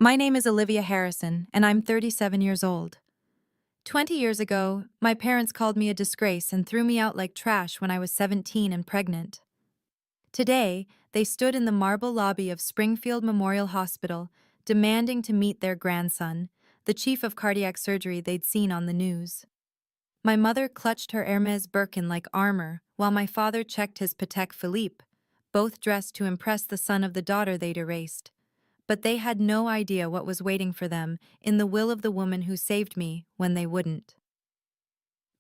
My name is Olivia Harrison, and I'm 37 years old. 20 years ago, my parents called me a disgrace and threw me out like trash when I was 17 and pregnant. Today, they stood in the marble lobby of Springfield Memorial Hospital, demanding to meet their grandson, the chief of cardiac surgery they'd seen on the news. My mother clutched her Hermes Birkin like armor, while my father checked his Patek Philippe, both dressed to impress the son of the daughter they'd erased. But they had no idea what was waiting for them in the will of the woman who saved me when they wouldn't.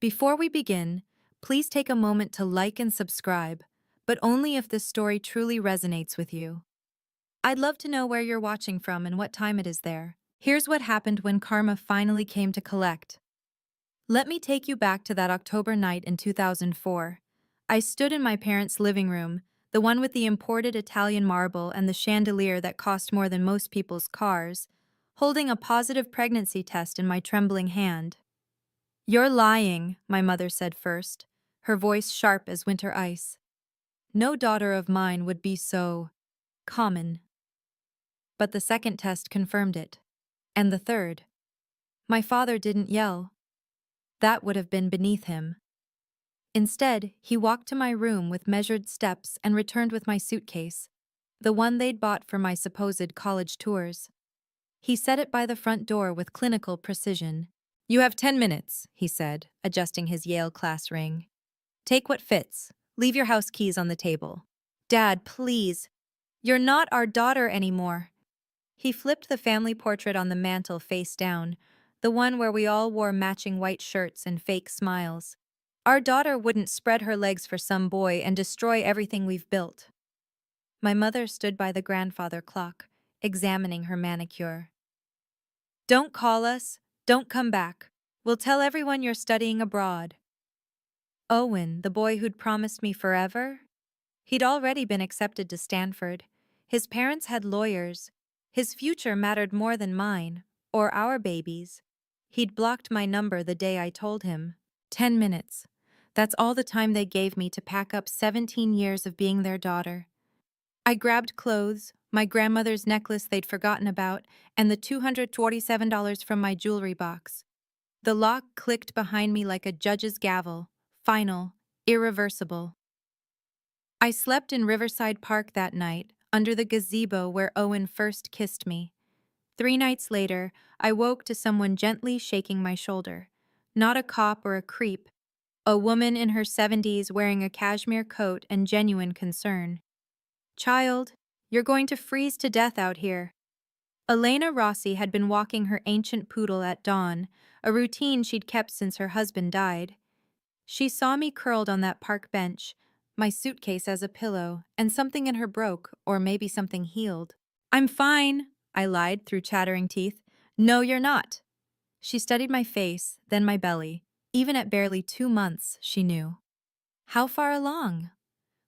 Before we begin, please take a moment to like and subscribe, but only if this story truly resonates with you. I'd love to know where you're watching from and what time it is there. Here's what happened when karma finally came to collect. Let me take you back to that October night in 2004. I stood in my parents' living room, the one with the imported Italian marble and the chandelier that cost more than most people's cars, holding a positive pregnancy test in my trembling hand. "You're lying," my mother said first, her voice sharp as winter ice. No daughter of mine would be so common. But the second test confirmed it. And the third. My father didn't yell. That would have been beneath him. Instead, he walked to my room with measured steps and returned with my suitcase, the one they'd bought for my supposed college tours. He set it by the front door with clinical precision. "You have 10 minutes," he said, adjusting his Yale class ring. "Take what fits. Leave your house keys on the table." "Dad, please. You're not our daughter anymore." He flipped the family portrait on the mantel face down, the one where we all wore matching white shirts and fake smiles. "Our daughter wouldn't spread her legs for some boy and destroy everything we've built." My mother stood by the grandfather clock, examining her manicure. "Don't call us. Don't come back. We'll tell everyone you're studying abroad." Owen, the boy who'd promised me forever? He'd already been accepted to Stanford. His parents had lawyers. His future mattered more than mine, or our babies. He'd blocked my number the day I told him. 10 minutes. That's all the time they gave me to pack up 17 years of being their daughter. I grabbed clothes, my grandmother's necklace they'd forgotten about, and the $247 from my jewelry box. The lock clicked behind me like a judge's gavel, final, irreversible. I slept in Riverside Park that night, under the gazebo where Owen first kissed me. 3 nights later, I woke to someone gently shaking my shoulder. Not a cop or a creep, a woman in her 70s wearing a cashmere coat and genuine concern. "Child, you're going to freeze to death out here." Elena Rossi had been walking her ancient poodle at dawn, a routine she'd kept since her husband died. She saw me curled on that park bench, my suitcase as a pillow, and something in her broke, or maybe something healed. "I'm fine," I lied through chattering teeth. "No, you're not." She studied my face, then my belly. Even at barely 2 months, she knew. "How far along?"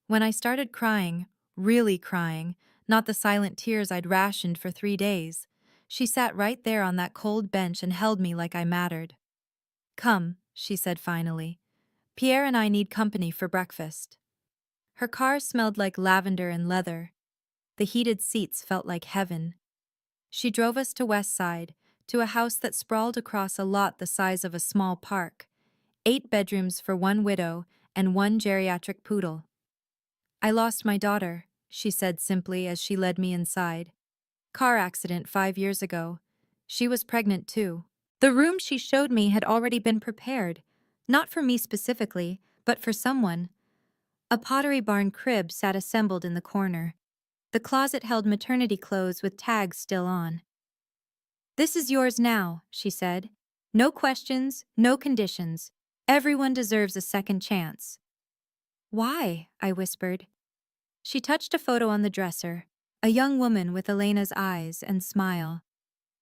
When I started crying, really crying, not the silent tears I'd rationed for 3 days, she sat right there on that cold bench and held me like I mattered. "Come," she said finally. "Pierre and I need company for breakfast." Her car smelled like lavender and leather. The heated seats felt like heaven. She drove us to West Side, to a house that sprawled across a lot the size of a small park. 8 bedrooms for 1 widow and 1 geriatric poodle. "I lost my daughter," she said simply as she led me inside. "Car accident 5 years ago. She was pregnant too." The room she showed me had already been prepared, not for me specifically, but for someone. A Pottery Barn crib sat assembled in the corner. The closet held maternity clothes with tags still on. "This is yours now," she said. "No questions, no conditions. Everyone deserves a second chance." "Why?" I whispered. She touched a photo on the dresser, a young woman with Elena's eyes and smile.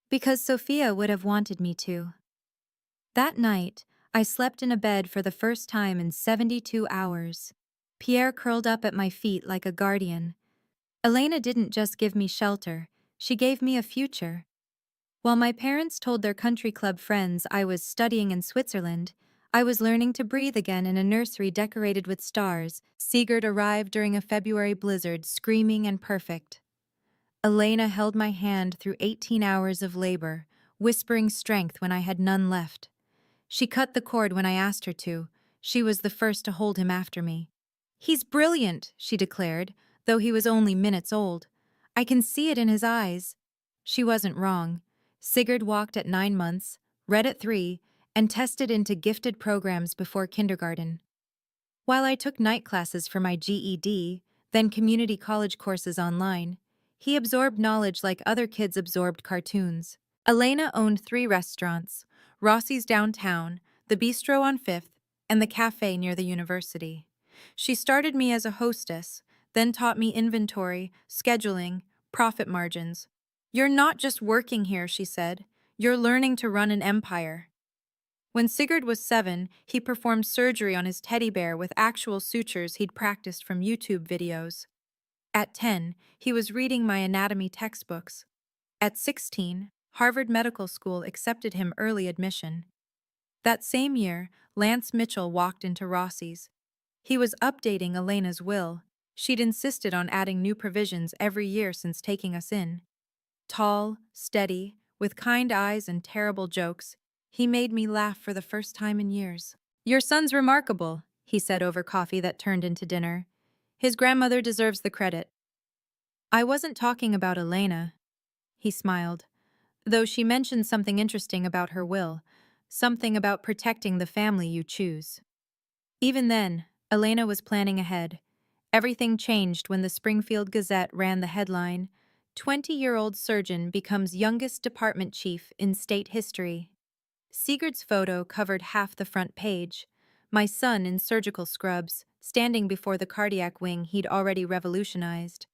"Because Sophia would have wanted me to." That night, I slept in a bed for the first time in 72 hours. Pierre curled up at my feet like a guardian. Elena didn't just give me shelter, she gave me a future. While my parents told their country club friends I was studying in Switzerland, I was learning to breathe again in a nursery decorated with stars. Sigurd arrived during a February blizzard, screaming and perfect. Elena held my hand through 18 hours of labor, whispering strength when I had none left. She cut the cord when I asked her to. She was the first to hold him after me. "He's brilliant," she declared, though he was only minutes old. "I can see it in his eyes." She wasn't wrong. Sigurd walked at 9 months, read at 3, and tested into gifted programs before kindergarten. While I took night classes for my GED, then community college courses online, he absorbed knowledge like other kids absorbed cartoons. Elena owned 3 restaurants: Rossi's downtown, the bistro on 5th, and the cafe near the university. She started me as a hostess, then taught me inventory, scheduling, profit margins. "You're not just working here," she said. "You're learning to run an empire." When Sigurd was 7, he performed surgery on his teddy bear with actual sutures he'd practiced from YouTube videos. At 10, he was reading my anatomy textbooks. At 16, Harvard Medical School accepted him early admission. That same year, Lance Mitchell walked into Rossi's. He was updating Elena's will. She'd insisted on adding new provisions every year since taking us in. Tall, steady, with kind eyes and terrible jokes, he made me laugh for the first time in years. "Your son's remarkable," he said over coffee that turned into dinner. "His grandmother deserves the credit." "I wasn't talking about Elena," he smiled, though she mentioned something interesting about her will, something about protecting the family you choose. Even then, Elena was planning ahead. Everything changed when the Springfield Gazette ran the headline, "20-year-old surgeon becomes youngest department chief in state history." Sigurd's photo covered half the front page, my son in surgical scrubs, standing before the cardiac wing he'd already revolutionized.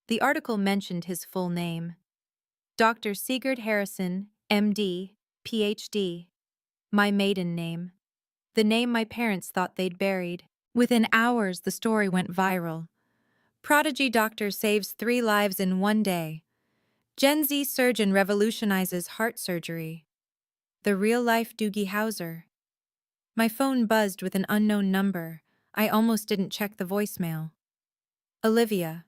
The article mentioned his full name: Dr. Sigurd Harrison, MD, PhD. My maiden name. The name my parents thought they'd buried. Within hours, the story went viral. "Prodigy doctor saves 3 lives in 1 day. Gen Z surgeon revolutionizes heart surgery." The real-life Doogie Howser. My phone buzzed with an unknown number. I almost didn't check the voicemail. Olivia.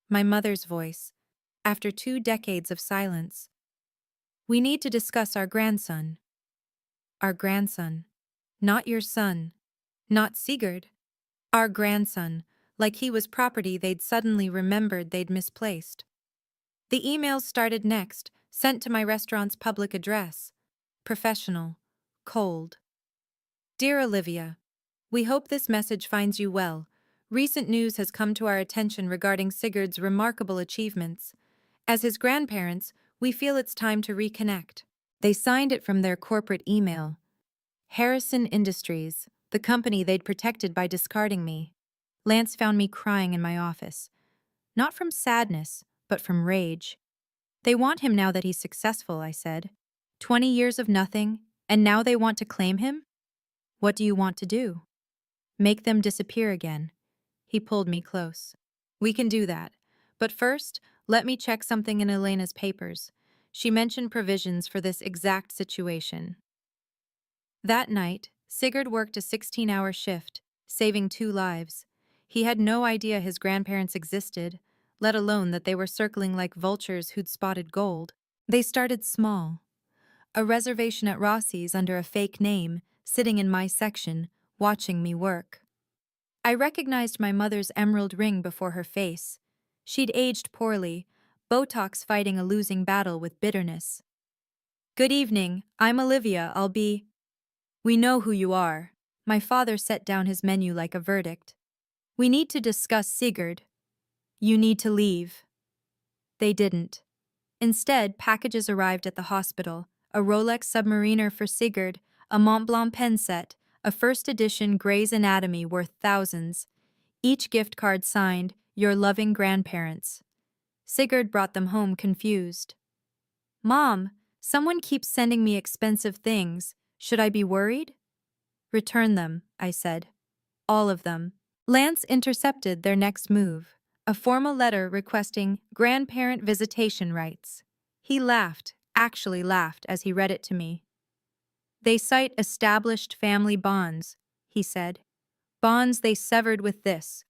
My mother's voice. After 2 decades of silence. "We need to discuss our grandson." Our grandson. Not your son. Not Sigurd. Our grandson, like he was property they'd suddenly remembered they'd misplaced. The emails started next, sent to my restaurant's public address. Professional. Cold. "Dear Olivia, we hope this message finds you well. Recent news has come to our attention regarding Sigurd's remarkable achievements. As his grandparents, we feel it's time to reconnect." They signed it from their corporate email. Harrison Industries, the company they'd protected by discarding me. Lance found me crying in my office. Not from sadness, but from rage. "They want him now that he's successful," I said. 20 years of nothing, and now they want to claim him? What do you want to do? Make them disappear again. He pulled me close. "We can do that. But first, let me check something in Elena's papers." She mentioned provisions for this exact situation. That night, Sigurd worked a 16-hour shift, saving 2 lives. He had no idea his grandparents existed, let alone that they were circling like vultures who'd spotted gold. They started small. A reservation at Rossi's under a fake name, sitting in my section, watching me work. I recognized my mother's emerald ring before her face. She'd aged poorly, Botox fighting a losing battle with bitterness. "Good evening, I'm Olivia, I'll be—" "We know who you are." My father set down his menu like a verdict. "We need to discuss Sigurd. You need to leave." They didn't. Instead, packages arrived at the hospital: a Rolex Submariner for Sigurd, a Mont Blanc pen set, a first edition Grey's Anatomy worth thousands. Each gift card signed, "Your loving grandparents." Sigurd brought them home confused. "Mom, someone keeps sending me expensive things. Should I be worried?" "Return them," I said. "All of them." Lance intercepted their next move: a formal letter requesting grandparent visitation rights. He laughed, actually laughed, as he read it to me. "They cite established family bonds," he said. "Bonds they severed with this."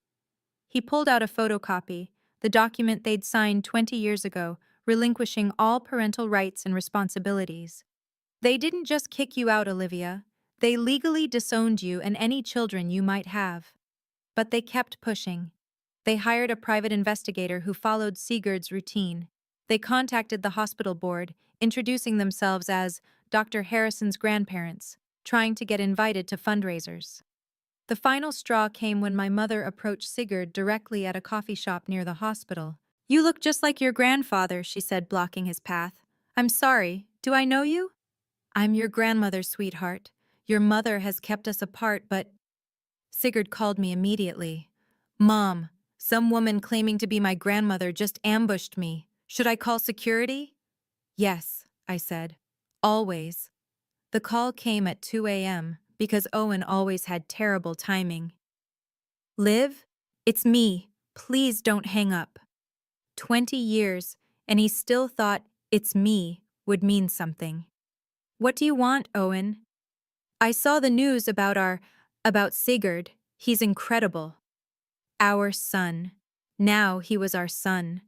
He pulled out a photocopy, the document they'd signed 20 years ago, relinquishing all parental rights and responsibilities. They didn't just kick you out, Olivia. They legally disowned you and any children you might have. But they kept pushing. They hired a private investigator who followed Sigurd's routine. They contacted the hospital board, introducing themselves as Dr. Harrison's grandparents, trying to get invited to fundraisers. The final straw came when my mother approached Sigurd directly at a coffee shop near the hospital. "You look just like your grandfather," she said, blocking his path. "I'm sorry, do I know you?" "I'm your grandmother, sweetheart. Your mother has kept us apart, but—" Sigurd called me immediately. "Mom, some woman claiming to be my grandmother just ambushed me. Should I call security?" "Yes," I said. "Always." The call came at 2 a.m. because Owen always had terrible timing. "Liv, it's me. Please don't hang up." 20 years, and he still thought "it's me" would mean something. "What do you want, Owen?" "I saw the news about Sigurd. He's incredible. Our son. Now he was our son.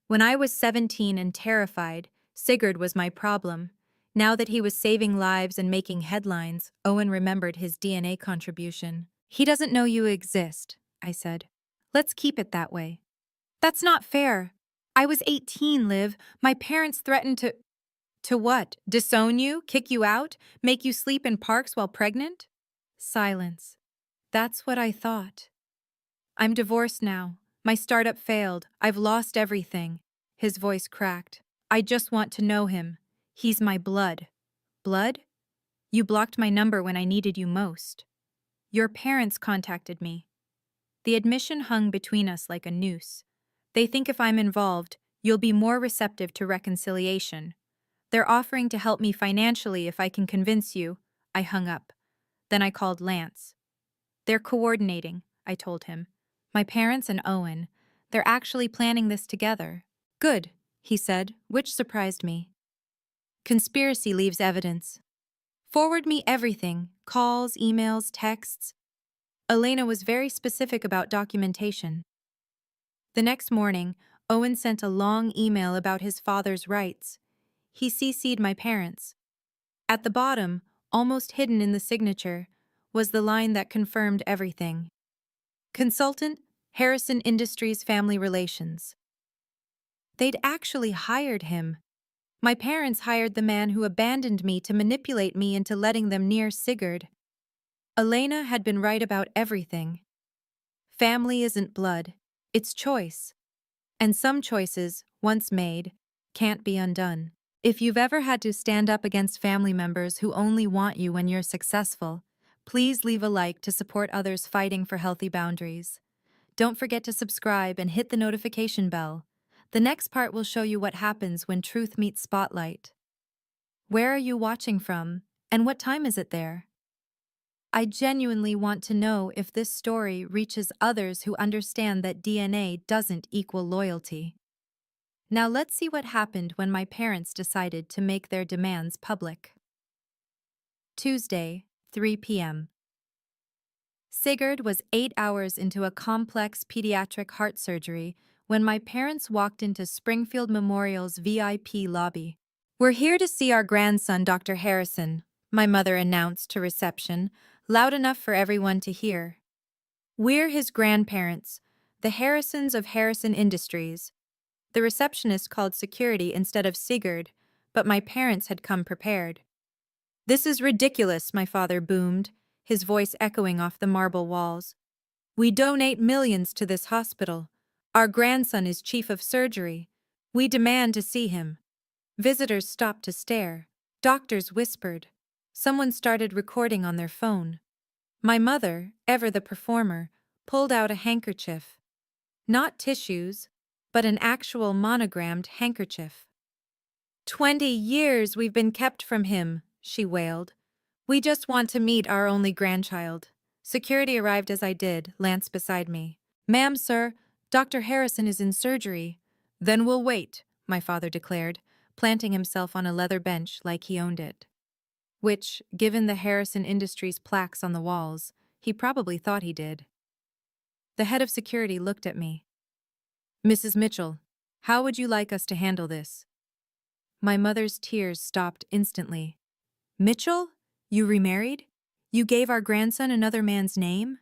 When I was 17 and terrified, Sigurd was my problem. Now that he was saving lives and making headlines, Owen remembered his DNA contribution. "He doesn't know you exist," I said. "Let's keep it that way." "That's not fair. I was 18, Liv. My parents threatened to—" "To what? Disown you? Kick you out? Make you sleep in parks while pregnant?" Silence. "That's what I thought. I'm divorced now. My startup failed. I've lost everything." His voice cracked. "I just want to know him. He's my blood." "Blood? You blocked my number when I needed you most." "Your parents contacted me." The admission hung between us like a noose. "They think if I'm involved, you'll be more receptive to reconciliation. They're offering to help me financially if I can convince you." I hung up. Then I called Lance. "They're coordinating," I told him. "My parents and Owen. They're actually planning this together." "Good," he said, which surprised me. "Conspiracy leaves evidence. Forward me everything, calls, emails, texts." Elena was very specific about documentation. The next morning, Owen sent a long email about his father's rights. He CC'd my parents. At the bottom, almost hidden in the signature, was the line that confirmed everything. Consultant, Harrison Industries Family Relations. They'd actually hired him. My parents hired the man who abandoned me to manipulate me into letting them near Sigurd. Elena had been right about everything. Family isn't blood, it's choice. And some choices, once made, can't be undone. If you've ever had to stand up against family members who only want you when you're successful, please leave a like to support others fighting for healthy boundaries. Don't forget to subscribe and hit the notification bell. The next part will show you what happens when truth meets spotlight. Where are you watching from, and what time is it there? I genuinely want to know if this story reaches others who understand that DNA doesn't equal loyalty. Now let's see what happened when my parents decided to make their demands public. Tuesday, 3 p.m. Sigurd was 8 hours into a complex pediatric heart surgery when my parents walked into Springfield Memorial's VIP lobby. "We're here to see our grandson, Dr. Harrison," my mother announced to reception, loud enough for everyone to hear. "We're his grandparents, the Harrisons of Harrison Industries." The receptionist called security instead of Sigurd, but my parents had come prepared. "This is ridiculous," my father boomed, his voice echoing off the marble walls. "We donate millions to this hospital. Our grandson is chief of surgery. We demand to see him." Visitors stopped to stare. Doctors whispered. Someone started recording on their phone. My mother, ever the performer, pulled out a handkerchief. Not tissues, but an actual monogrammed handkerchief. 20 years we've been kept from him," she wailed. "We just want to meet our only grandchild." Security arrived as I did, Lance beside me. "Ma'am, sir, Dr. Harrison is in surgery." "Then we'll wait," my father declared, planting himself on a leather bench like he owned it. Which, given the Harrison Industries plaques on the walls, he probably thought he did. The head of security looked at me. Mrs. Mitchell, how would you like us to handle this? My mother's tears stopped instantly. Mitchell? You remarried? You gave our grandson another man's name?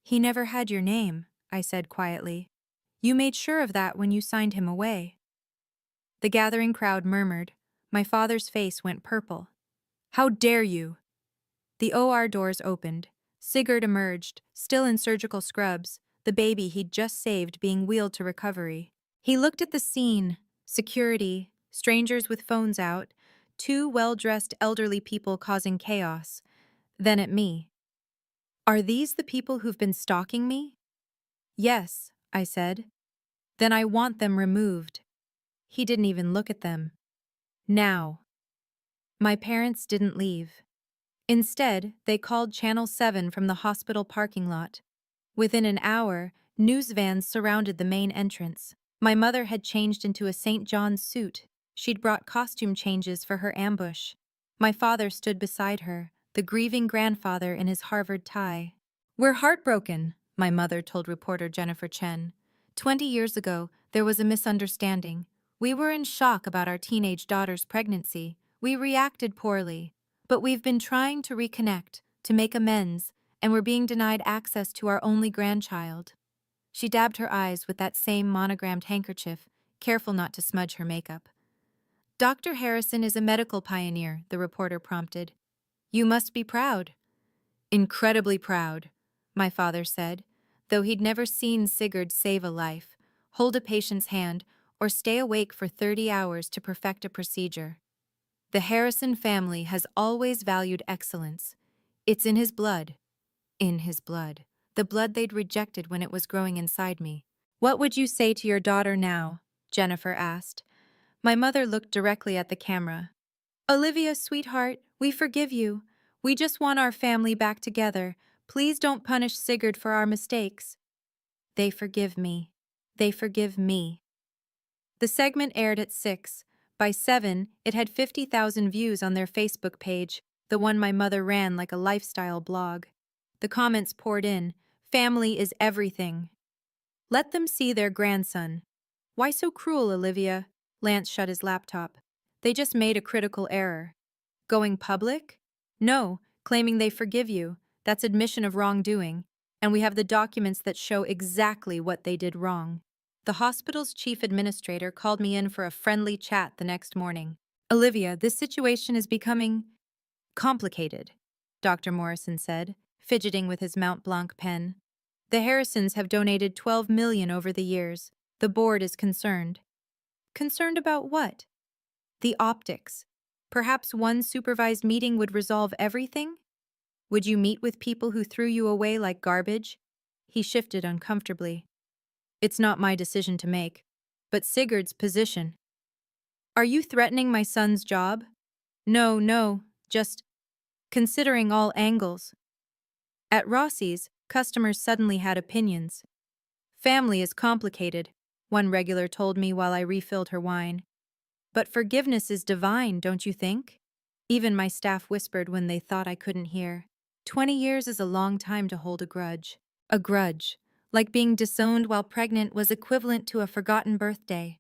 He never had your name, I said quietly. You made sure of that when you signed him away. The gathering crowd murmured. My father's face went purple. How dare you? The OR doors opened. Sigurd emerged, still in surgical scrubs, the baby he'd just saved being wheeled to recovery. He looked at the scene. Security, strangers with phones out, two well-dressed elderly people causing chaos. Then at me. Are these the people who've been stalking me? Yes, I said. Then I want them removed. He didn't even look at them. Now. My parents didn't leave. Instead, they called Channel 7 from the hospital parking lot. Within an hour, news vans surrounded the main entrance. My mother had changed into a St. John's suit. She'd brought costume changes for her ambush. My father stood beside her, the grieving grandfather in his Harvard tie. We're heartbroken, my mother told reporter Jennifer Chen. 20 years ago, there was a misunderstanding. We were in shock about our teenage daughter's pregnancy. We reacted poorly. But we've been trying to reconnect, to make amends, and we're being denied access to our only grandchild. She dabbed her eyes with that same monogrammed handkerchief, careful not to smudge her makeup. Dr. Harrison is a medical pioneer, the reporter prompted. You must be proud. Incredibly proud, my father said, though he'd never seen Sigurd save a life, hold a patient's hand, or stay awake for 30 hours to perfect a procedure. The Harrison family has always valued excellence. It's in his blood. In his blood. The blood they'd rejected when it was growing inside me. What would you say to your daughter now? Jennifer asked. My mother looked directly at the camera. Olivia, sweetheart, we forgive you. We just want our family back together. Please don't punish Sigurd for our mistakes. They forgive me. They forgive me. The segment aired at 6. By 7, it had 50,000 views on their Facebook page, the one my mother ran like a lifestyle blog. The comments poured in. Family is everything. Let them see their grandson. Why so cruel, Olivia? Lance shut his laptop. They just made a critical error. Going public? No, claiming they forgive you. That's admission of wrongdoing. And we have the documents that show exactly what they did wrong. The hospital's chief administrator called me in for a friendly chat the next morning. Olivia, this situation is becoming complicated, Dr. Morrison said, fidgeting with his Mont Blanc pen. The Harrisons have donated $12 million over the years. The board is concerned. Concerned about what? The optics. Perhaps one supervised meeting would resolve everything? Would you meet with people who threw you away like garbage? He shifted uncomfortably. It's not my decision to make, but Sigurd's position. Are you threatening my son's job? No, just considering all angles. At Rossi's, customers suddenly had opinions. Family is complicated, one regular told me while I refilled her wine. But forgiveness is divine, don't you think? Even my staff whispered when they thought I couldn't hear. 20 years is a long time to hold a grudge. A grudge, like being disowned while pregnant, was equivalent to a forgotten birthday.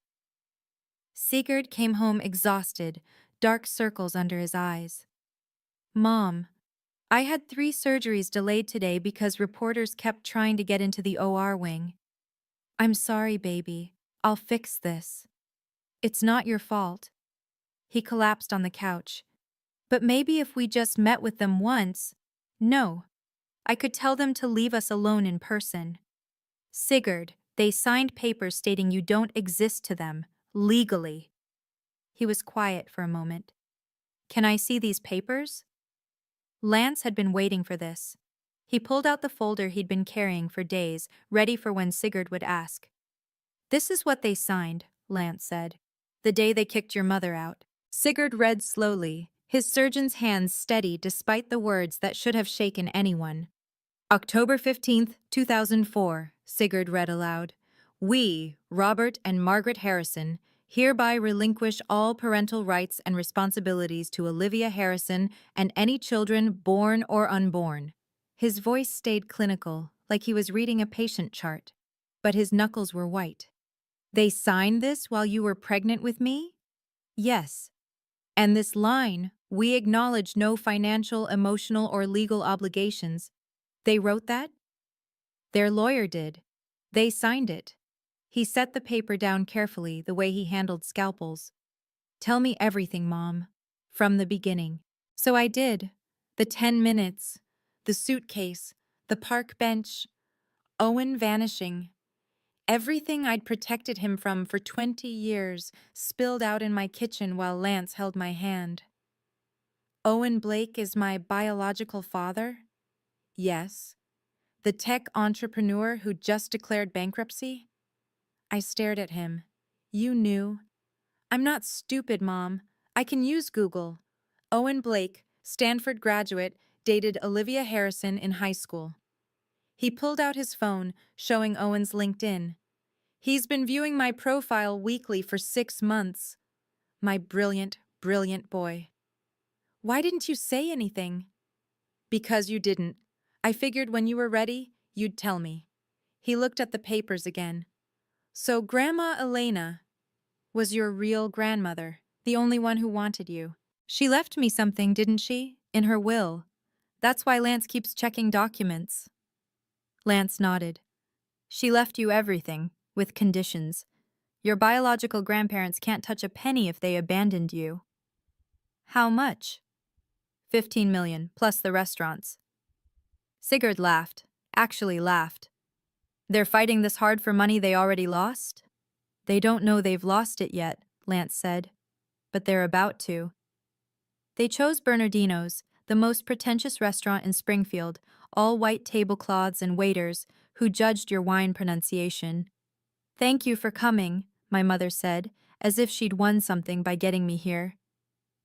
Sigurd came home exhausted, dark circles under his eyes. Mom, I had 3 surgeries delayed today because reporters kept trying to get into the OR wing. I'm sorry, baby. I'll fix this. It's not your fault. He collapsed on the couch. But maybe if we just met with them once. No. I could tell them to leave us alone in person. Sigurd, they signed papers stating you don't exist to them, legally. He was quiet for a moment. Can I see these papers? Lance had been waiting for this. He pulled out the folder he'd been carrying for days, ready for when Sigurd would ask. This is what they signed, Lance said. The day they kicked your mother out. Sigurd read slowly, his surgeon's hands steady despite the words that should have shaken anyone. October 15th, 2004, Sigurd read aloud. We, Robert and Margaret Harrison, hereby relinquish all parental rights and responsibilities to Olivia Harrison and any children born or unborn. His voice stayed clinical, like he was reading a patient chart, but his knuckles were white. They signed this while you were pregnant with me? Yes. And this line, we acknowledge no financial, emotional, or legal obligations. They wrote that? Their lawyer did. They signed it. He set the paper down carefully, the way he handled scalpels. Tell me everything, Mom. From the beginning. So I did. The 10 minutes. The suitcase. The park bench. Owen vanishing. Everything I'd protected him from for 20 years spilled out in my kitchen while Lance held my hand. Owen Blake is my biological father? Yes. The tech entrepreneur who just declared bankruptcy? I stared at him. You knew. I'm not stupid, Mom. I can use Google. Owen Blake, Stanford graduate, dated Olivia Harrison in high school. He pulled out his phone, showing Owen's LinkedIn. He's been viewing my profile weekly for 6 months. My brilliant, brilliant boy. Why didn't you say anything? Because you didn't. I figured when you were ready, you'd tell me. He looked at the papers again. So Grandma Elena was your real grandmother, the only one who wanted you. She left me something, didn't she? In her will. That's why Lance keeps checking documents. Lance nodded. She left you everything, with conditions. Your biological grandparents can't touch a penny if they abandoned you. How much? 15 million, plus the restaurants. Sigurd laughed. Actually laughed. They're fighting this hard for money they already lost? They don't know they've lost it yet, Lance said. But they're about to. They chose Bernardino's, the most pretentious restaurant in Springfield, all white tablecloths and waiters who judged your wine pronunciation. Thank you for coming, my mother said, as if she'd won something by getting me here.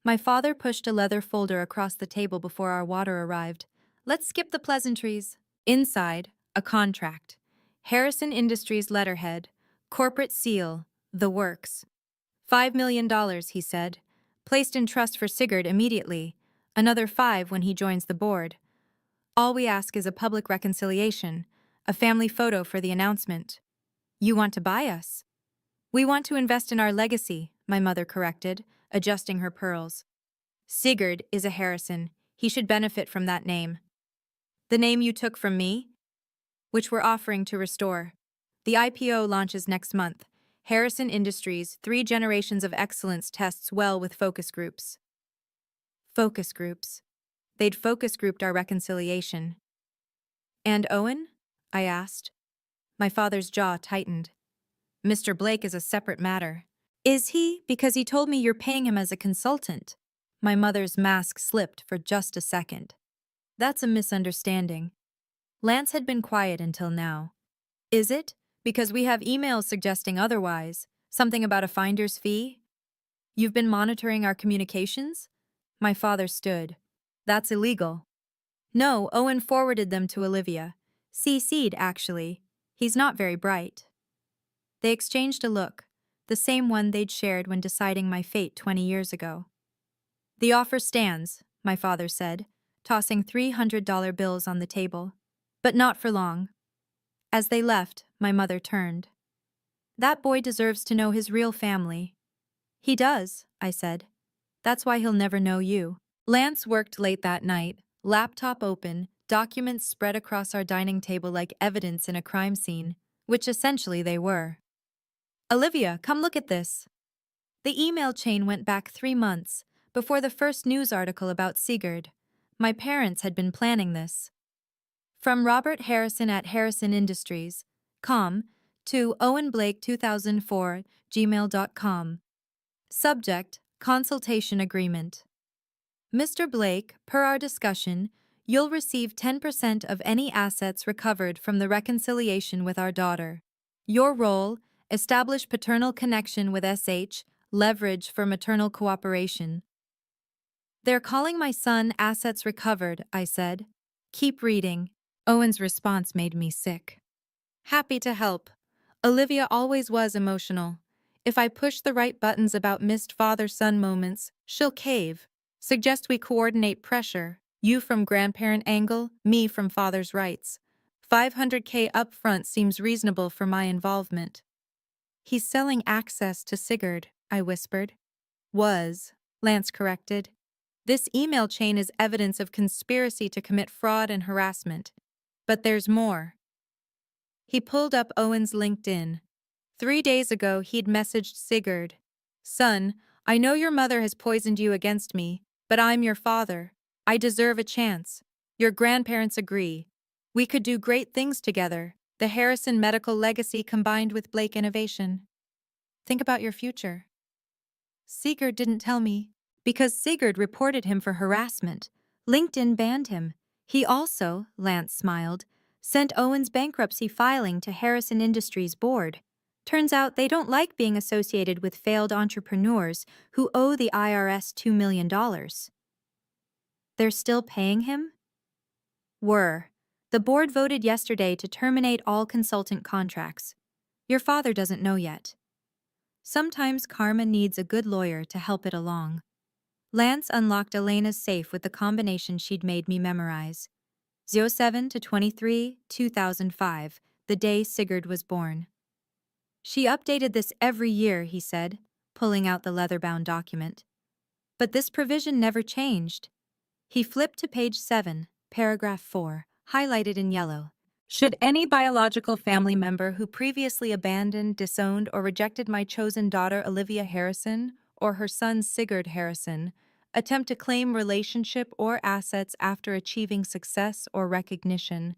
My father pushed a leather folder across the table before our water arrived. Let's skip the pleasantries. Inside, a contract. Harrison Industries letterhead. Corporate seal. The works. $5 million, he said. Placed in trust for Sigurd immediately. Another 5 when he joins the board. All we ask is a public reconciliation. A family photo for the announcement. You want to buy us? We want to invest in our legacy, my mother corrected, adjusting her pearls. Sigurd is a Harrison. He should benefit from that name. The name you took from me? Which we're offering to restore. The IPO launches next month. Harrison Industries, 3 generations of excellence tests well with focus groups. Focus groups. They'd focus grouped our reconciliation. And Owen? I asked. My father's jaw tightened. Mr. Blake is a separate matter. Is he? Because he told me you're paying him as a consultant. My mother's mask slipped for just a second. That's a misunderstanding. Lance had been quiet until now. Is it? Because we have emails suggesting otherwise. Something about a finder's fee? You've been monitoring our communications? My father stood. That's illegal. No, Owen forwarded them to Olivia. CC'd, actually. He's not very bright. They exchanged a look, the same one they'd shared when deciding my fate 20 years ago. The offer stands, my father said, tossing $300 bills on the table. But not for long. As they left, my mother turned. That boy deserves to know his real family. He does, I said. That's why he'll never know you. Lance worked late that night, laptop open, documents spread across our dining table like evidence in a crime scene, which essentially they were. Olivia, come look at this. The email chain went back 3 months, before the first news article about Sigurd. My parents had been planning this. From Robert Harrison at Harrison Industries, to Owen Blake 2004, gmail.com. Subject, consultation agreement. Mr. Blake, per our discussion, you'll receive 10% of any assets recovered from the reconciliation with our daughter. Your role, establish paternal connection with SH, leverage for maternal cooperation. They're calling my son assets recovered, I said. Keep reading. Owen's response made me sick. Happy to help. Olivia always was emotional. If I push the right buttons about missed father-son moments, she'll cave. Suggest we coordinate pressure. You from grandparent angle, me from father's rights. $500K upfront seems reasonable for my involvement. He's selling access to Sigurd, I whispered. Was, Lance corrected. This email chain is evidence of conspiracy to commit fraud and harassment. But there's more. He pulled up Owen's LinkedIn. 3 days ago, he'd messaged Sigurd. Son, I know your mother has poisoned you against me, but I'm your father. I deserve a chance. Your grandparents agree. We could do great things together. The Harrison medical legacy combined with Blake innovation. Think about your future. Sigurd didn't tell me. Because Sigurd reported him for harassment. LinkedIn banned him. He also, Lance smiled, sent Owen's bankruptcy filing to Harrison Industries board. Turns out they don't like being associated with failed entrepreneurs who owe the IRS $2 million. They're still paying him? Were. The board voted yesterday to terminate all consultant contracts. Your father doesn't know yet. Sometimes karma needs a good lawyer to help it along. Lance unlocked Elena's safe with the combination she'd made me memorize. 07 to 23, 2005, the day Sigurd was born. She updated this every year, he said, pulling out the leather-bound document. But this provision never changed. He flipped to page 7, paragraph 4, highlighted in yellow. Should any biological family member who previously abandoned, disowned, or rejected my chosen daughter Olivia Harrison or her son Sigurd Harrison attempt to claim relationship or assets after achieving success or recognition,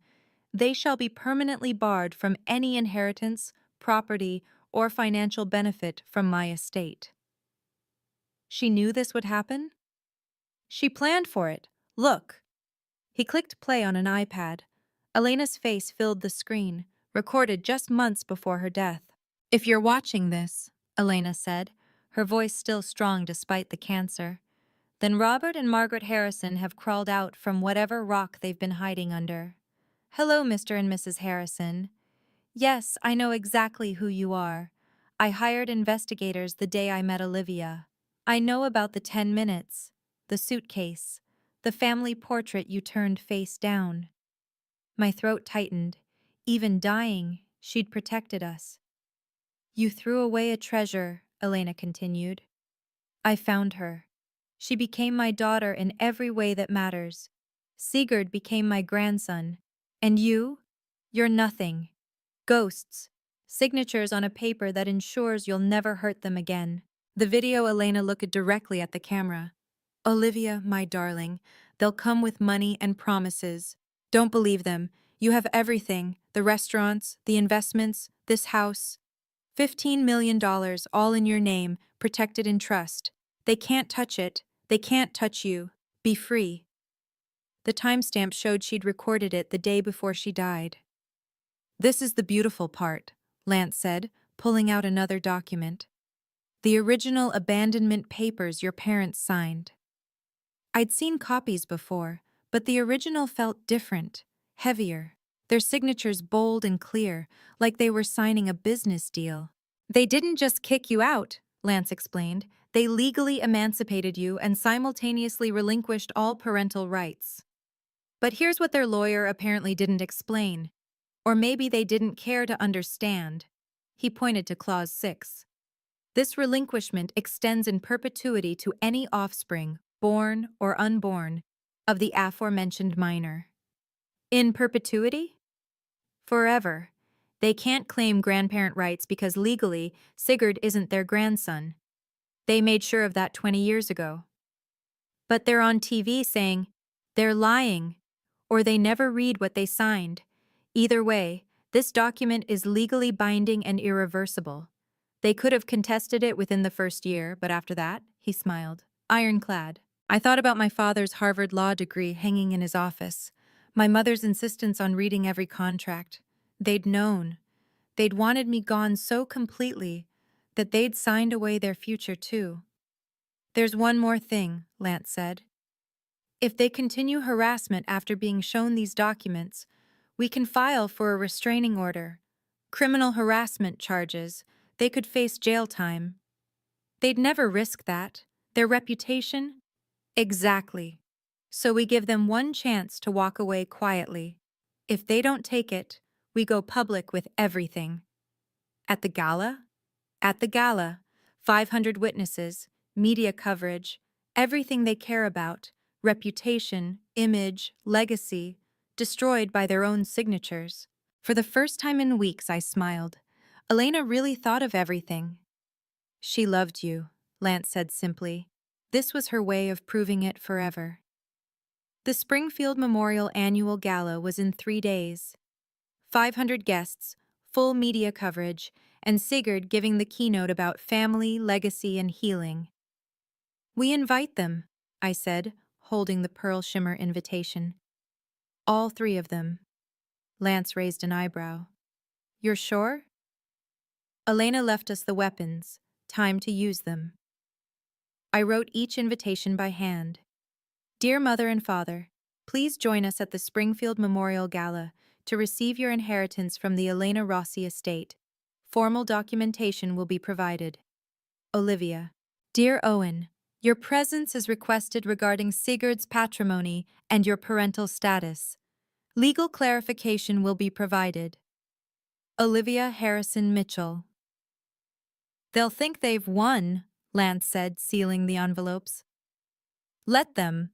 they shall be permanently barred from any inheritance, property, or financial benefit from my estate. She knew this would happen? She planned for it. Look. He clicked play on an iPad. Elena's face filled the screen, recorded just months before her death. If you're watching this, Elena said, her voice still strong despite the cancer, then Robert and Margaret Harrison have crawled out from whatever rock they've been hiding under. Hello, Mr. and Mrs. Harrison. Yes, I know exactly who you are. I hired investigators the day I met Olivia. I know about the 10 minutes, the suitcase, the family portrait you turned face down. My throat tightened. Even dying, she'd protected us. You threw away a treasure, Elena continued. I found her. She became my daughter in every way that matters. Sigurd became my grandson. And you? You're nothing. Ghosts. Signatures on a paper that ensures you'll never hurt them again. The video Elena looked directly at the camera. Olivia, my darling, they'll come with money and promises. Don't believe them. You have everything. The restaurants, the investments, this house. $15 million, all in your name, protected in trust. They can't touch it. They can't touch you. Be free. The timestamp showed she'd recorded it the day before she died. This is the beautiful part, Lance said, pulling out another document. The original abandonment papers your parents signed. I'd seen copies before, but the original felt different, heavier, their signatures bold and clear, like they were signing a business deal. They didn't just kick you out, Lance explained. They legally emancipated you and simultaneously relinquished all parental rights. But here's what their lawyer apparently didn't explain. Or maybe they didn't care to understand. He pointed to Clause 6. This relinquishment extends in perpetuity to any offspring, born or unborn, of the aforementioned minor. In perpetuity? Forever. They can't claim grandparent rights because legally, Sigurd isn't their grandson. They made sure of that 20 years ago. But they're on TV saying, they're lying, or they never read what they signed. Either way, this document is legally binding and irreversible. They could have contested it within the first year, but after that, he smiled, ironclad. I thought about my father's Harvard law degree hanging in his office, my mother's insistence on reading every contract. They'd known. They'd wanted me gone so completely that they'd signed away their future too. There's one more thing, Lance said. If they continue harassment after being shown these documents, we can file for a restraining order. Criminal harassment charges. They could face jail time. They'd never risk that. Their reputation? Exactly. So we give them one chance to walk away quietly. If they don't take it, we go public with everything. At the gala? At the gala, 500 witnesses, media coverage, everything they care about, reputation, image, legacy, destroyed by their own signatures. For the first time in weeks, I smiled. Elena really thought of everything. She loved you, Lance said simply. This was her way of proving it forever. The Springfield Memorial Annual Gala was in 3 days. 500 guests, full media coverage, and Sigurd giving the keynote about family, legacy, and healing. We invite them, I said, holding the pearl shimmer invitation. All 3 of them. Lance raised an eyebrow. You're sure? Elena left us the weapons. Time to use them. I wrote each invitation by hand. Dear Mother and Father, please join us at the Springfield Memorial Gala to receive your inheritance from the Elena Rossi estate. Formal documentation will be provided. Olivia. Dear Owen, your presence is requested regarding Sigurd's patrimony and your parental status. Legal clarification will be provided. Olivia Harrison Mitchell. They'll think they've won, Lance said, sealing the envelopes. Let them.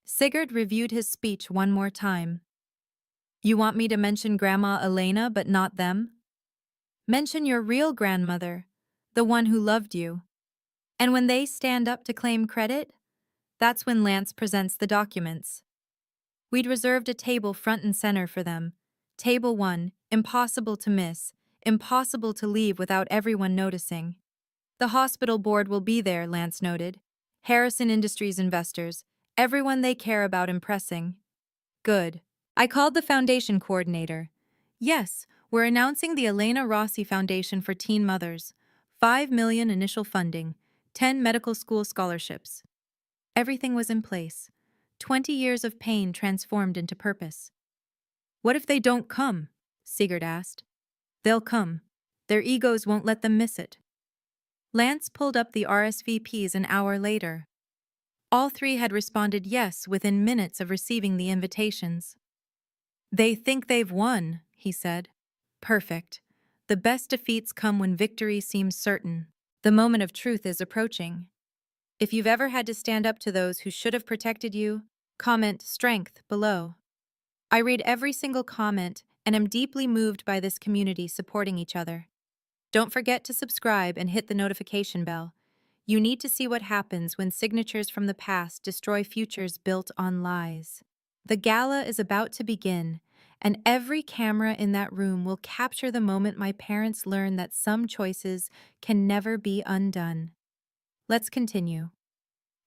Sigurd reviewed his speech one more time. You want me to mention Grandma Elena but not them? Mention your real grandmother, the one who loved you. And when they stand up to claim credit, that's when Lance presents the documents. We'd reserved a table front and center for them. Table 1, impossible to miss, impossible to leave without everyone noticing. The hospital board will be there, Lance noted. Harrison Industries investors, everyone they care about impressing. Good. I called the foundation coordinator. Yes, we're announcing the Elena Rossi Foundation for Teen Mothers. $5 million initial funding, 10 medical school scholarships. Everything was in place. 20 years of pain transformed into purpose. What if they don't come? Sigurd asked. They'll come. Their egos won't let them miss it. Lance pulled up the RSVPs an hour later. All 3 had responded yes within minutes of receiving the invitations. They think they've won, he said. Perfect. The best defeats come when victory seems certain. The moment of truth is approaching. If you've ever had to stand up to those who should have protected you, comment strength below. I read every single comment and am deeply moved by this community supporting each other. Don't forget to subscribe and hit the notification bell. You need to see what happens when signatures from the past destroy futures built on lies. The gala is about to begin, and every camera in that room will capture the moment my parents learn that some choices can never be undone. Let's continue.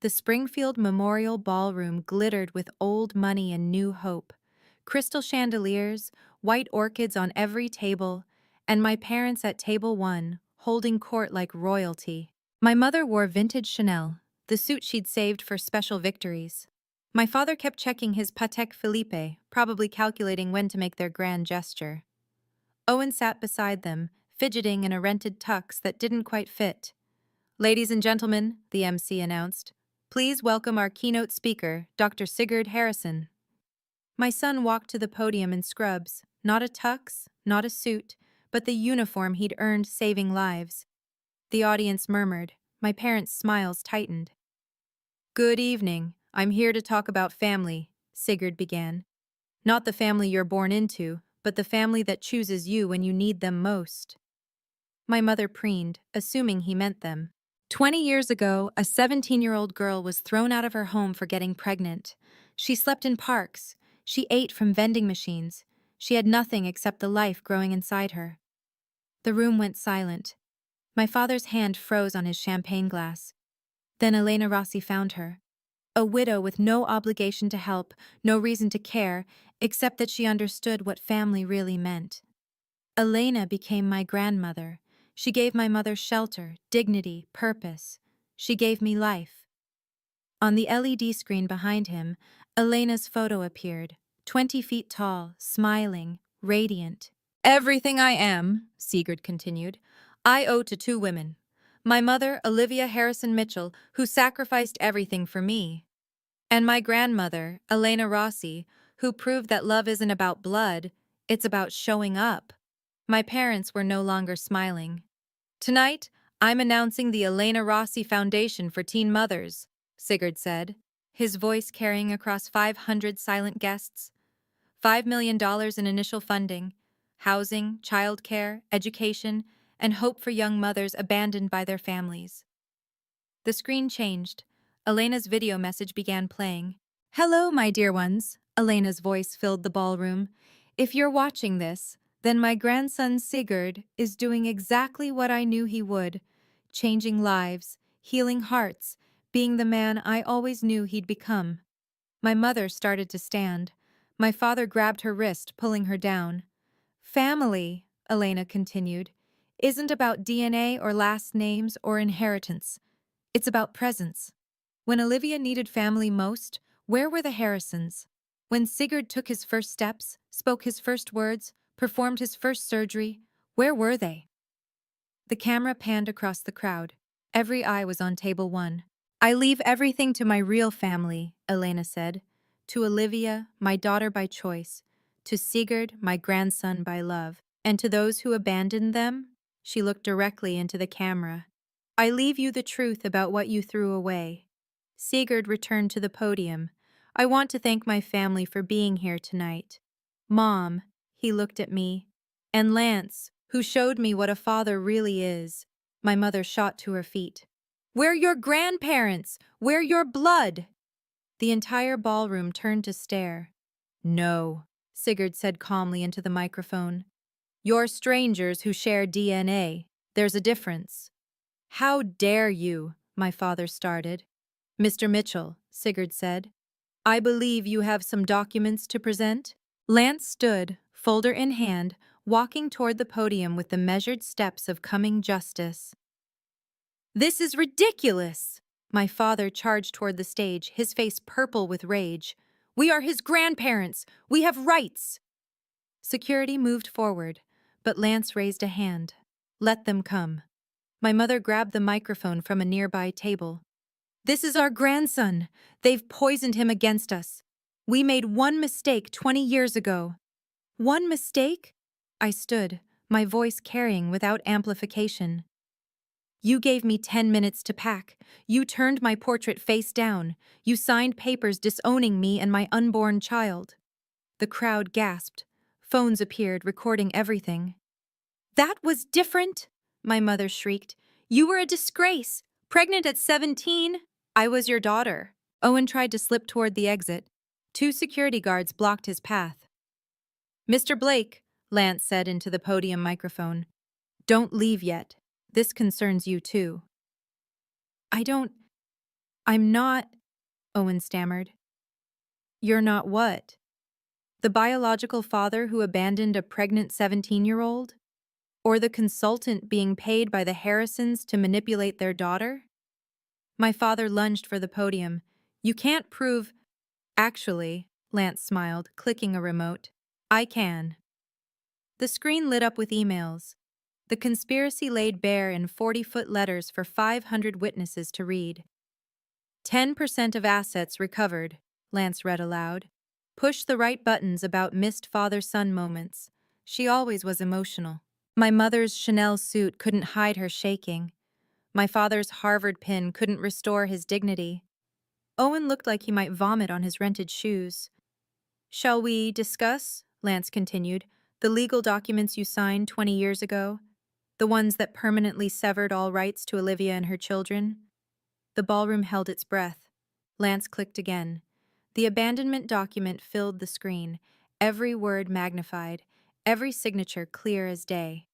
The Springfield Memorial Ballroom glittered with old money and new hope. Crystal chandeliers, white orchids on every table, and my parents at table 1, holding court like royalty. My mother wore vintage Chanel, the suit she'd saved for special victories. My father kept checking his Patek Philippe, probably calculating when to make their grand gesture. Owen sat beside them, fidgeting in a rented tux that didn't quite fit. Ladies and gentlemen, the MC announced, please welcome our keynote speaker, Dr. Sigurd Harrison. My son walked to the podium in scrubs, not a tux, not a suit, but the uniform he'd earned saving lives. The audience murmured. My parents' smiles tightened. Good evening. I'm here to talk about family, Sigurd began. Not the family you're born into, but the family that chooses you when you need them most. My mother preened, assuming he meant them. 20 years ago, a 17-year-old girl was thrown out of her home for getting pregnant. She slept in parks. She ate from vending machines. She had nothing except the life growing inside her. The room went silent. My father's hand froze on his champagne glass. Then Elena Rossi found her. A widow with no obligation to help, no reason to care, except that she understood what family really meant. Elena became my grandmother. She gave my mother shelter, dignity, purpose. She gave me life. On the LED screen behind him, Elena's photo appeared, 20 feet tall, smiling, radiant. Everything I am, Sigurd continued, I owe to 2 women. My mother, Olivia Harrison Mitchell, who sacrificed everything for me. And my grandmother, Elena Rossi, who proved that love isn't about blood, it's about showing up. My parents were no longer smiling. Tonight, I'm announcing the Elena Rossi Foundation for Teen Mothers, Sigurd said, his voice carrying across 500 silent guests. $5 million in initial funding, housing, childcare, education, and hope for young mothers abandoned by their families. The screen changed. Elena's video message began playing. "Hello, my dear ones," Elena's voice filled the ballroom. "If you're watching this, then my grandson Sigurd is doing exactly what I knew he would, changing lives, healing hearts, being the man I always knew he'd become." My mother started to stand. My father grabbed her wrist, pulling her down. "Family," Elena continued, "isn't about DNA or last names or inheritance. It's about presence. When Olivia needed family most, where were the Harrisons? When Sigurd took his first steps, spoke his first words, performed his first surgery, where were they?" The camera panned across the crowd. Every eye was on table one. "I leave everything to my real family," Elena said. "To Olivia, my daughter by choice. To Sigurd, my grandson by love. And to those who abandoned them," she looked directly into the camera, "I leave you the truth about what you threw away." Sigurd returned to the podium. "I want to thank my family for being here tonight. Mom," he looked at me, "and Lance, who showed me what a father really is." My mother shot to her feet. "We're your grandparents! We're your blood!" The entire ballroom turned to stare. "No," Sigurd said calmly into the microphone. "You're strangers who share DNA. There's a difference." "How dare you?" my father started. "Mr. Mitchell," Sigurd said, "I believe you have some documents to present?" Lance stood, folder in hand, walking toward the podium with the measured steps of coming justice. "This is ridiculous!" My father charged toward the stage, his face purple with rage. "We are his grandparents! We have rights!" Security moved forward, but Lance raised a hand. "Let them come." My mother grabbed the microphone from a nearby table. "This is our grandson. They've poisoned him against us. We made one mistake 20 years ago." "One mistake?" I stood, my voice carrying without amplification. "You gave me 10 minutes to pack. You turned my portrait face down. You signed papers disowning me and my unborn child." The crowd gasped. Phones appeared, recording everything. "That was different!" my mother shrieked. "You were a disgrace! Pregnant at 17! I was your daughter." Owen tried to slip toward the exit. 2 security guards blocked his path. "Mr. Blake," Lance said into the podium microphone, "don't leave yet. This concerns you too." I'm not," Owen stammered. "You're not what? The biological father who abandoned a pregnant 17-year-old? Or the consultant being paid by the Harrisons to manipulate their daughter?" My father lunged for the podium. "You can't prove—" "Actually," Lance smiled, clicking a remote, "I can." The screen lit up with emails. The conspiracy laid bare in 40-foot letters for 500 witnesses to read. 10% of assets recovered, Lance read aloud. Push the right buttons about missed father-son moments. She always was emotional. My mother's Chanel suit couldn't hide her shaking. My father's Harvard pin couldn't restore his dignity. Owen looked like he might vomit on his rented shoes. "Shall we discuss," Lance continued, "the legal documents you signed 20 years ago? The ones that permanently severed all rights to Olivia and her children?" The ballroom held its breath. Lance clicked again. The abandonment document filled the screen, every word magnified, every signature clear as day.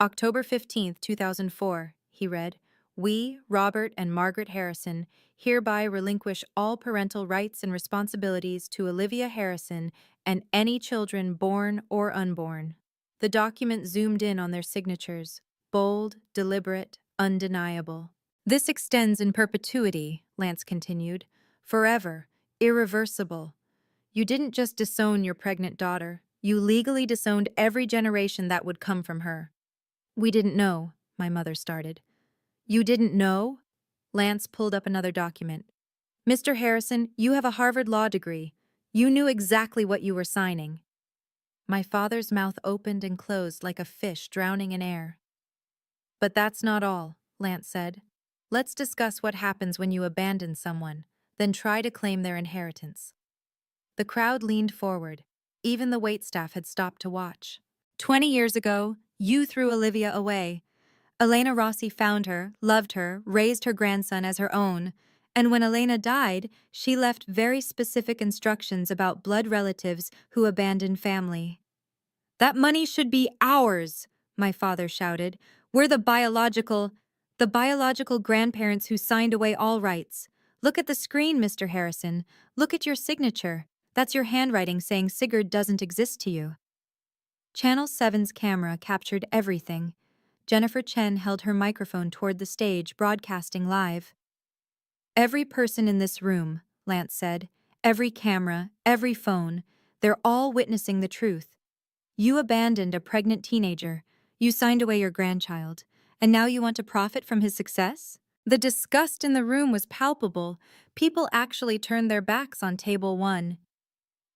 "October 15th, 2004, he read, "We, Robert and Margaret Harrison, hereby relinquish all parental rights and responsibilities to Olivia Harrison and any children born or unborn." The document zoomed in on their signatures, bold, deliberate, undeniable. "This extends in perpetuity," Lance continued, "forever, irreversible. You didn't just disown your pregnant daughter, you legally disowned every generation that would come from her." "We didn't know," my mother started. "You didn't know?" Lance pulled up another document. "Mr. Harrison, you have a Harvard law degree. You knew exactly what you were signing." My father's mouth opened and closed like a fish drowning in air. "But that's not all," Lance said. Let's discuss what happens when you abandon someone, then try to claim their inheritance. The crowd leaned forward. Even the waitstaff had stopped to watch. 20 years ago, you threw Olivia away. Elena Rossi found her, loved her, raised her grandson as her own, and when Elena died, she left very specific instructions about blood relatives who abandoned family. That money should be ours, my father shouted. We're the biological grandparents who signed away all rights. Look at the screen, Mr. Harrison. Look at your signature. That's your handwriting saying Sigurd doesn't exist to you. Channel 7's camera captured everything. Jennifer Chen held her microphone toward the stage, broadcasting live. Every person in this room, Lance said, every camera, every phone, they're all witnessing the truth. You abandoned a pregnant teenager, you signed away your grandchild, and now you want to profit from his success? The disgust in the room was palpable. People actually turned their backs on table 1.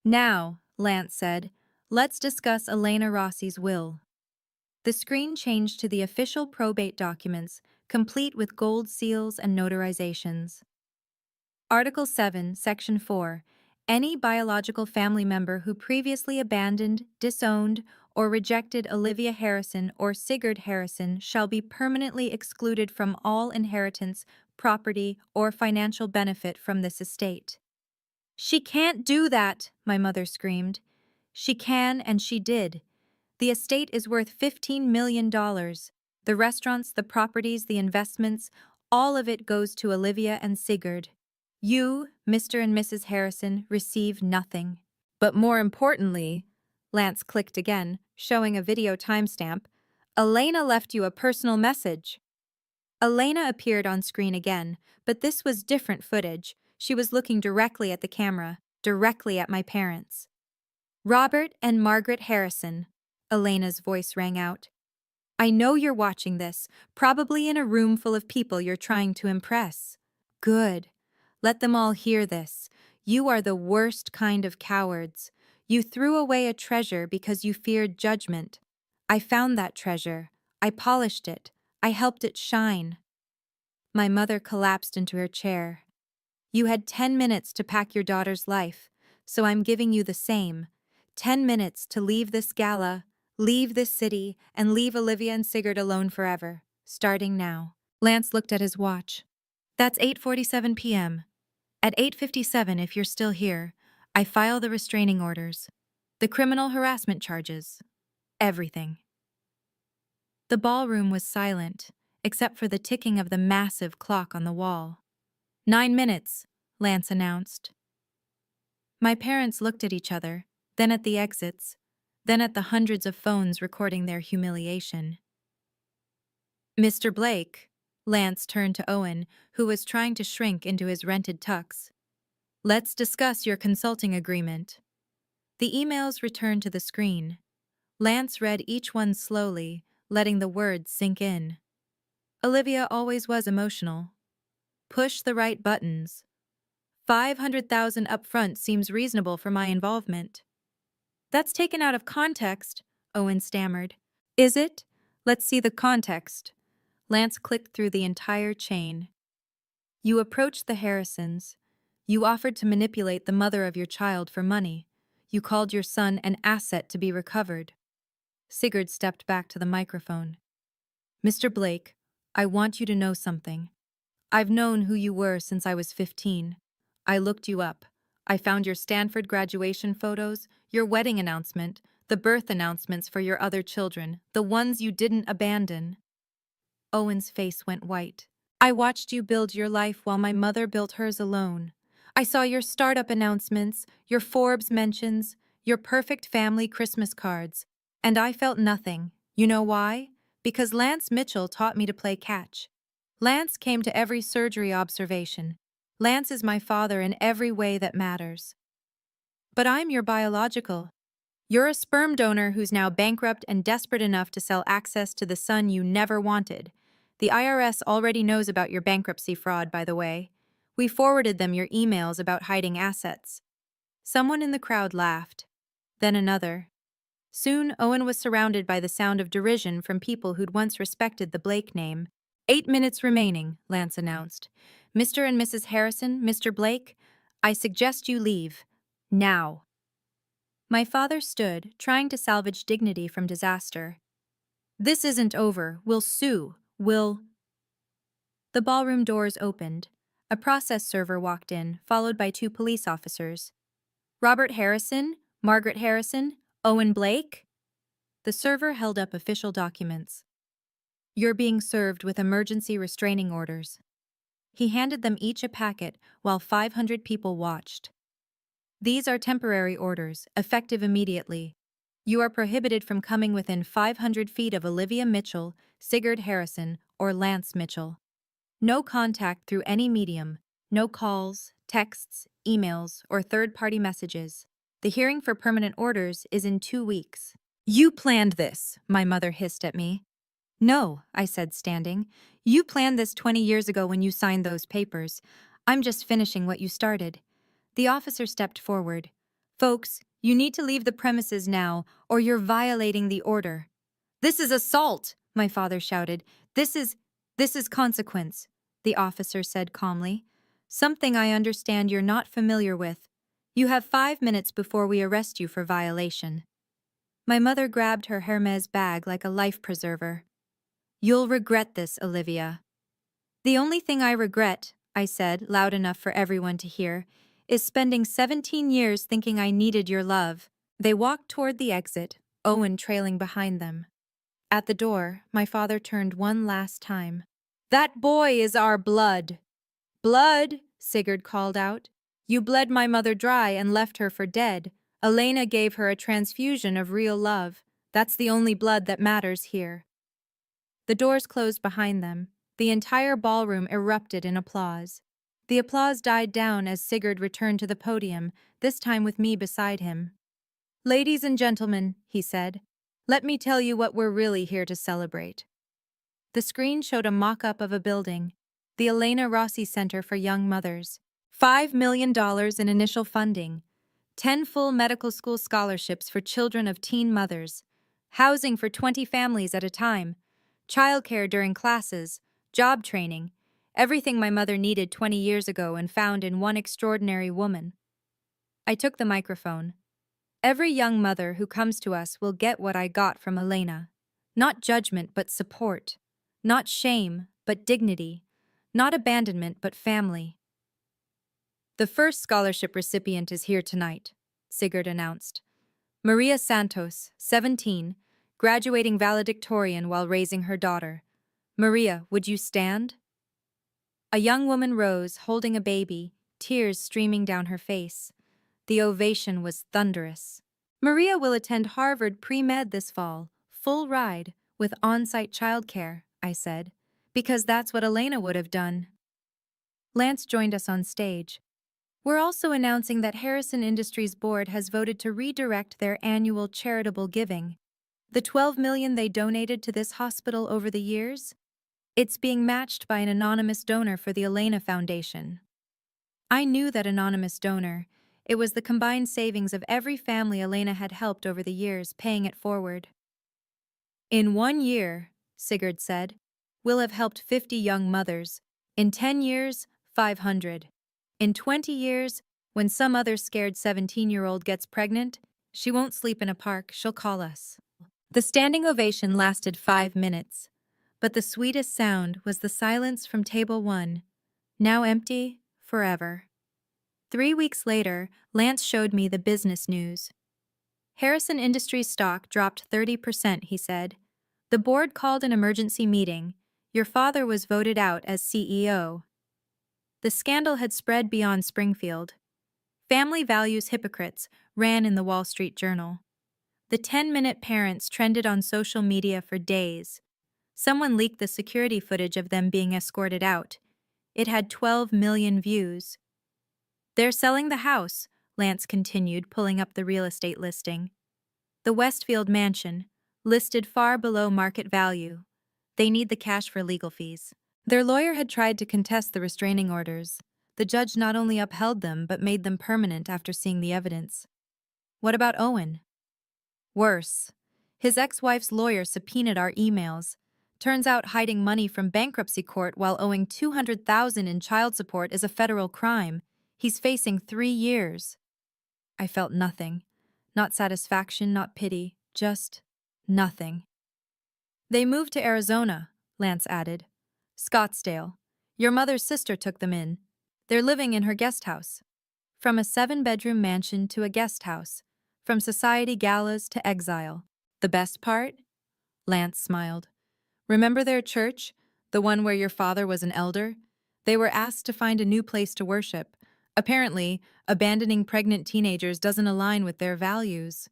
Now, Lance said, let's discuss Elena Rossi's will. The screen changed to the official probate documents, complete with gold seals and notarizations. Article 7, Section 4. Any biological family member who previously abandoned, disowned, or rejected Olivia Harrison or Sigurd Harrison shall be permanently excluded from all inheritance, property, or financial benefit from this estate. She can't do that, my mother screamed. She can, and she did. The estate is worth $15 million. The restaurants, the properties, the investments, all of it goes to Olivia and Sigurd. You, Mr. and Mrs. Harrison, receive nothing. But more importantly, Lance clicked again, showing a video timestamp, Elena left you a personal message. Elena appeared on screen again, but this was different footage. She was looking directly at the camera, directly at my parents. Robert and Margaret Harrison, Elena's voice rang out. I know you're watching this, probably in a room full of people you're trying to impress. Good. Let them all hear this. You are the worst kind of cowards. You threw away a treasure because you feared judgment. I found that treasure. I polished it. I helped it shine. My mother collapsed into her chair. You had 10 minutes to pack your daughter's life, so I'm giving you the same. 10 minutes to leave this gala, leave this city, and leave Olivia and Sigurd alone forever, starting now. Lance looked at his watch. That's 8:47 p.m. At 8:57, if you're still here, I file the restraining orders, the criminal harassment charges, everything. The ballroom was silent, except for the ticking of the massive clock on the wall. 9 minutes, Lance announced. My parents looked at each other, then at the exits, then at the hundreds of phones recording their humiliation. Mr. Blake, Lance turned to Owen, who was trying to shrink into his rented tux. Let's discuss your consulting agreement. The emails returned to the screen. Lance read each one slowly, letting the words sink in. Olivia always was emotional. Push the right buttons. $500,000 upfront seems reasonable for my involvement. That's taken out of context, Owen stammered. Is it? Let's see the context. Lance clicked through the entire chain. You approached the Harrisons. You offered to manipulate the mother of your child for money. You called your son an asset to be recovered. Sigurd stepped back to the microphone. Mr. Blake, I want you to know something. I've known who you were since I was 15. I looked you up. I found your Stanford graduation photos, your wedding announcement, the birth announcements for your other children, the ones you didn't abandon. Owen's face went white. I watched you build your life while my mother built hers alone. I saw your startup announcements, your Forbes mentions, your perfect family Christmas cards, and I felt nothing. You know why? Because Lance Mitchell taught me to play catch. Lance came to every surgery observation. Lance is my father in every way that matters. But I'm your biological. You're a sperm donor who's now bankrupt and desperate enough to sell access to the son you never wanted. The IRS already knows about your bankruptcy fraud, by the way. We forwarded them your emails about hiding assets. Someone in the crowd laughed. Then another. Soon, Owen was surrounded by the sound of derision from people who'd once respected the Blake name. 8 minutes remaining, Lance announced. Mr. and Mrs. Harrison, Mr. Blake, I suggest you leave. Now. My father stood, trying to salvage dignity from disaster. This isn't over. We'll sue. We'll. The ballroom doors opened. A process server walked in, followed by 2 police officers. Robert Harrison, Margaret Harrison, Owen Blake? The server held up official documents. You're being served with emergency restraining orders. He handed them each a packet while 500 people watched. These are temporary orders, effective immediately. You are prohibited from coming within 500 feet of Olivia Mitchell, Sigurd Harrison, or Lance Mitchell. No contact through any medium, no calls, texts, emails, or third-party messages. The hearing for permanent orders is in 2 weeks. You planned this, my mother hissed at me. No, I said, standing. You planned this 20 years ago when you signed those papers. I'm just finishing what you started. The officer stepped forward. Folks, you need to leave the premises now, or you're violating the order. This is assault, my father shouted. This is consequence, the officer said calmly. Something I understand you're not familiar with. You have 5 minutes before we arrest you for violation. My mother grabbed her Hermes bag like a life preserver. You'll regret this, Olivia. The only thing I regret, I said, loud enough for everyone to hear, is spending 17 years thinking I needed your love. They walked toward the exit, Owen trailing behind them. At the door, my father turned one last time. That boy is our blood. Blood, Sigurd called out. You bled my mother dry and left her for dead. Elena gave her a transfusion of real love. That's the only blood that matters here. The doors closed behind them. The entire ballroom erupted in applause. The applause died down as Sigurd returned to the podium, this time with me beside him. Ladies and gentlemen, he said, let me tell you what we're really here to celebrate. The screen showed a mock-up of a building, the Elena Rossi Center for Young Mothers. $5 million in initial funding, 10 full medical school scholarships for children of teen mothers, housing for 20 families at a time, childcare during classes, job training, everything my mother needed 20 years ago and found in one extraordinary woman. I took the microphone. Every young mother who comes to us will get what I got from Elena. Not judgment, but support. Not shame, but dignity. Not abandonment, but family. The first scholarship recipient is here tonight, Sigurd announced. Maria Santos, 17, graduating valedictorian while raising her daughter. Maria, would you stand? A young woman rose, holding a baby, tears streaming down her face. The ovation was thunderous. Maria will attend Harvard pre-med this fall, full ride, with on-site childcare, I said, because that's what Elena would have done. Lance joined us on stage. We're also announcing that Harrison Industries Board has voted to redirect their annual charitable giving. The $12 million they donated to this hospital over the years? It's being matched by an anonymous donor for the Elena Foundation. I knew that anonymous donor. It was the combined savings of every family Elena had helped over the years, paying it forward. In 1 year, Sigurd said, we'll have helped 50 young mothers. In 10 years, 500. In 20 years, when some other scared 17-year-old gets pregnant, she won't sleep in a park, she'll call us. The standing ovation lasted 5 minutes, but the sweetest sound was the silence from table 1, now empty, forever. 3 weeks later, Lance showed me the business news. Harrison Industries stock dropped 30%, he said. The board called an emergency meeting. Your father was voted out as CEO. The scandal had spread beyond Springfield. Family values hypocrites ran in the Wall Street Journal. The 10-minute parents trended on social media for days. Someone leaked the security footage of them being escorted out. It had 12 million views. They're selling the house, Lance continued, pulling up the real estate listing. The Westfield mansion, listed far below market value. They need the cash for legal fees. Their lawyer had tried to contest the restraining orders. The judge not only upheld them but made them permanent after seeing the evidence. What about Owen? Worse. His ex-wife's lawyer subpoenaed our emails, Turns out hiding money from bankruptcy court while owing $200,000 in child support is a federal crime. He's facing 3 years. I felt nothing. Not satisfaction, not pity, just nothing. They moved to Arizona, Lance added. Scottsdale. Your mother's sister took them in. They're living in her guest house. From a 7-bedroom mansion to a guest house. From society galas to exile. The best part? Lance smiled. Remember their church? The one where your father was an elder? They were asked to find a new place to worship. Apparently, abandoning pregnant teenagers doesn't align with their values.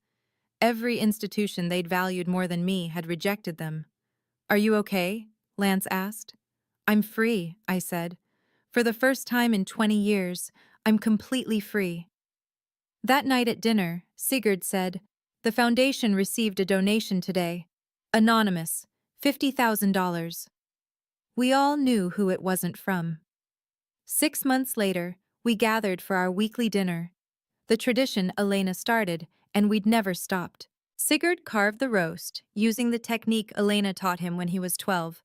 Every institution they'd valued more than me had rejected them. Are you okay? Lance asked. I'm free, I said. For the first time in 20 years, I'm completely free. That night at dinner, Sigurd said, the foundation received a donation today. Anonymous, $50,000. We all knew who it wasn't from. 6 months later, we gathered for our weekly dinner. The tradition Elena started, and we'd never stopped. Sigurd carved the roast, using the technique Elena taught him when he was 12.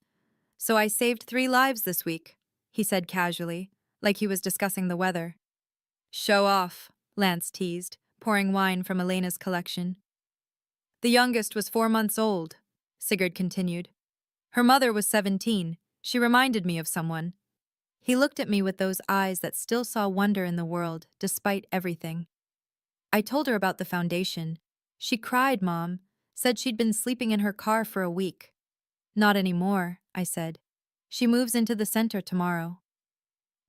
So I saved 3 lives this week, he said casually, like he was discussing the weather. Show off, Lance teased, pouring wine from Elena's collection. The youngest was 4 months old, Sigurd continued. Her mother was 17. She reminded me of someone. He looked at me with those eyes that still saw wonder in the world, despite everything. I told her about the foundation. She cried, Mom, said she'd been sleeping in her car for a week. Not anymore, I said. She moves into the center tomorrow.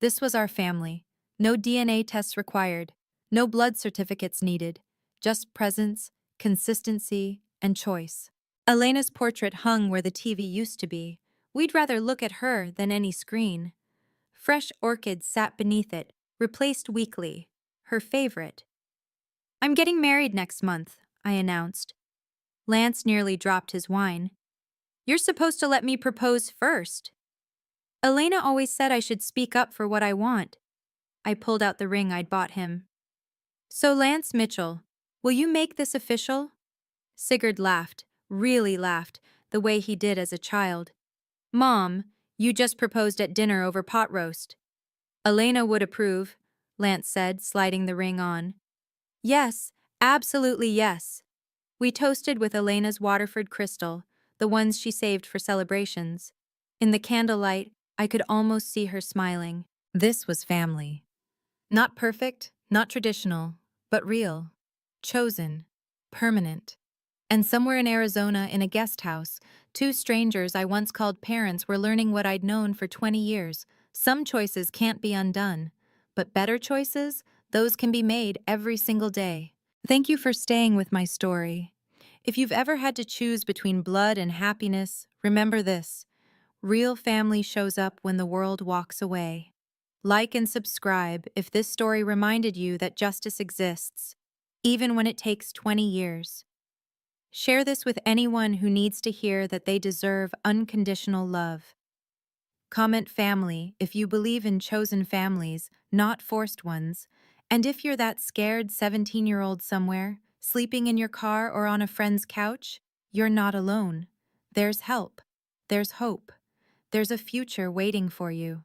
This was our family. No DNA tests required. No blood certificates needed. Just presence, consistency, and choice. Elena's portrait hung where the TV used to be. We'd rather look at her than any screen. Fresh orchids sat beneath it, replaced weekly. Her favorite. I'm getting married next month, I announced. Lance nearly dropped his wine. You're supposed to let me propose first. Elena always said I should speak up for what I want. I pulled out the ring I'd bought him. So Lance Mitchell, will you make this official? Sigurd laughed, really laughed, the way he did as a child. Mom, you just proposed at dinner over pot roast. Elena would approve, Lance said, sliding the ring on. Yes, absolutely yes. We toasted with Elena's Waterford crystal, the ones she saved for celebrations. In the candlelight, I could almost see her smiling. This was family. Not perfect, not traditional, but real. Chosen. Permanent. And somewhere in Arizona, in a guest house, 2 strangers I once called parents were learning what I'd known for 20 years. Some choices can't be undone, but better choices, those can be made every single day. Thank you for staying with my story. If you've ever had to choose between blood and happiness, remember this. Real family shows up when the world walks away. Like and subscribe if this story reminded you that justice exists, even when it takes 20 years. Share this with anyone who needs to hear that they deserve unconditional love. Comment family if you believe in chosen families, not forced ones. And if you're that scared 17-year-old somewhere, sleeping in your car or on a friend's couch, you're not alone. There's help. There's hope. There's a future waiting for you.